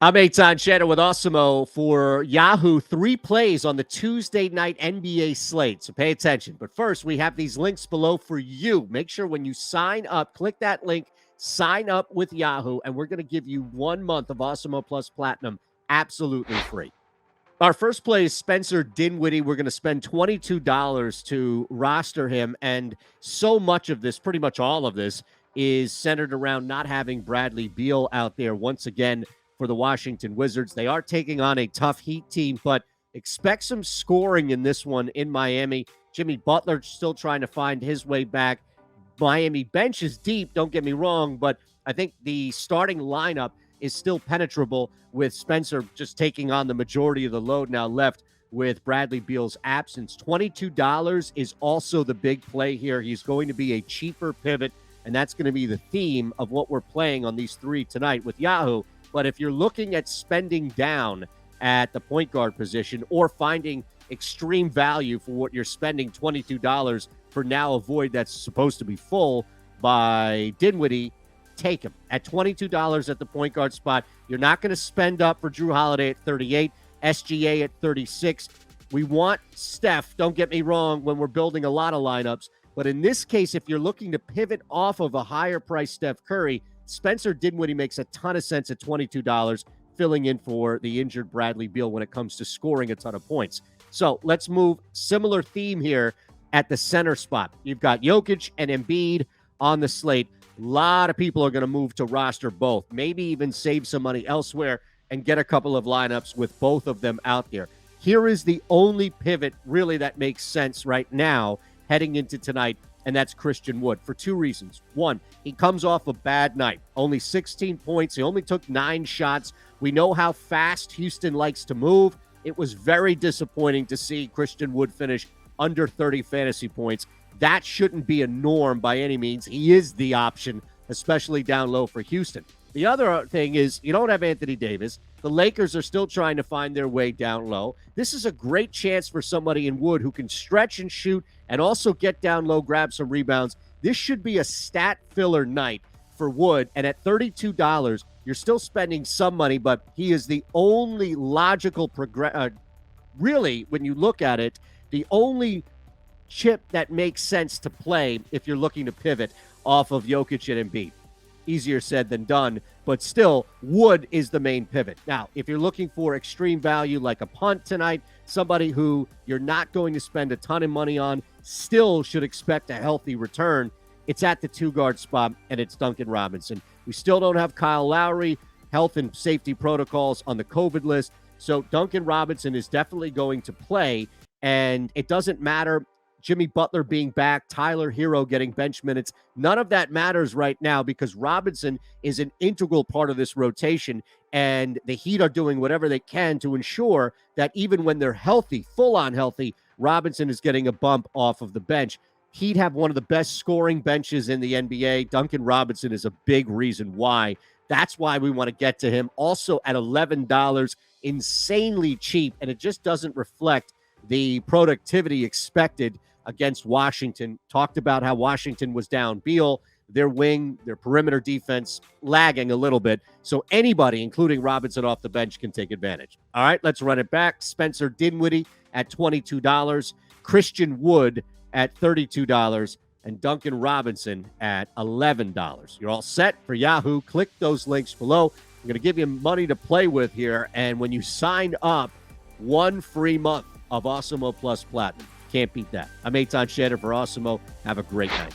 I'm Eytan Shander with Awesemo for Yahoo. 3 plays on the Tuesday night NBA slate. So pay attention. But first, we have these links below for you. Make sure when you sign up, click that link, sign up with Yahoo, and we're going to give you 1 month of Awesemo Plus Platinum absolutely free. Our first play is Spencer Dinwiddie. We're going to spend $22 to roster him. And so much of this, pretty much all of this, is centered around not having Bradley Beal out there once again for the Washington Wizards. They are taking on a tough Heat team, but expect some scoring in this one in Miami. Jimmy Butler still trying to find his way back. Miami bench is deep, don't get me wrong, but I think the starting lineup is still penetrable with Spencer just taking on the majority of the load now left with Bradley Beal's absence. $22 is also the big play here. He's going to be a cheaper pivot, and that's going to be the theme of what we're playing on these 3 tonight with Yahoo. But if you're looking at spending down at the point guard position or finding extreme value for what you're spending $22 for now a void that's supposed to be full by Dinwiddie, take him. At $22 at the point guard spot, you're not going to spend up for Drew Holiday at 38, SGA at 36. We want Steph, don't get me wrong, when we're building a lot of lineups. But in this case, if you're looking to pivot off of a higher price Steph Curry, Spencer Dinwiddie makes a ton of sense at $22, filling in for the injured Bradley Beal when it comes to scoring a ton of points. So let's move. Similar theme here at the center spot. You've got Jokic and Embiid on the slate. A lot of people are going to move to roster both, maybe even save some money elsewhere and get a couple of lineups with both of them out there. Here is the only pivot really that makes sense right now heading into tonight, and that's Christian Wood for 2 reasons. One, he comes off a bad night. Only 16 points. He only took 9 shots. We know how fast Houston likes to move. It was very disappointing to see Christian Wood finish under 30 fantasy points. That shouldn't be a norm by any means. He is the option, especially down low for Houston. The other thing is you don't have Anthony Davis. The Lakers are still trying to find their way down low. This is a great chance for somebody in Wood who can stretch and shoot and also get down low, grab some rebounds. This should be a stat filler night for Wood. And at $32, you're still spending some money, but he is the only logical really, when you look at it, the only chip that makes sense to play if you're looking to pivot off of Jokic and Embiid. Easier said than done, but still, Wood is the main pivot. Now, if you're looking for extreme value like a punt tonight, somebody who you're not going to spend a ton of money on, still should expect a healthy return, it's at the 2-guard spot, and it's Duncan Robinson. We still don't have Kyle Lowry, health and safety protocols on the COVID list, so Duncan Robinson is definitely going to play, and it doesn't matter Jimmy Butler being back, Tyler Hero getting bench minutes. None of that matters right now because Robinson is an integral part of this rotation, and the Heat are doing whatever they can to ensure that even when they're healthy, full-on healthy, Robinson is getting a bump off of the bench. Heat have one of the best scoring benches in the NBA. Duncan Robinson is a big reason why. That's why we want to get to him. Also at $11, insanely cheap, and it just doesn't reflect the productivity expected against Washington. Talked about how Washington was down Beal, their wing, their perimeter defense lagging a little bit. So anybody, including Robinson off the bench, can take advantage. All right, let's run it back. Spencer Dinwiddie at $22, Christian Wood at $32, and Duncan Robinson at $11. You're all set for Yahoo. Click those links below. I'm going to give you money to play with here, and when you sign up, 1 free month of Awesemo Plus Platinum. Can't beat that. I'm Eytan Shander for Awesemo. Have a great night.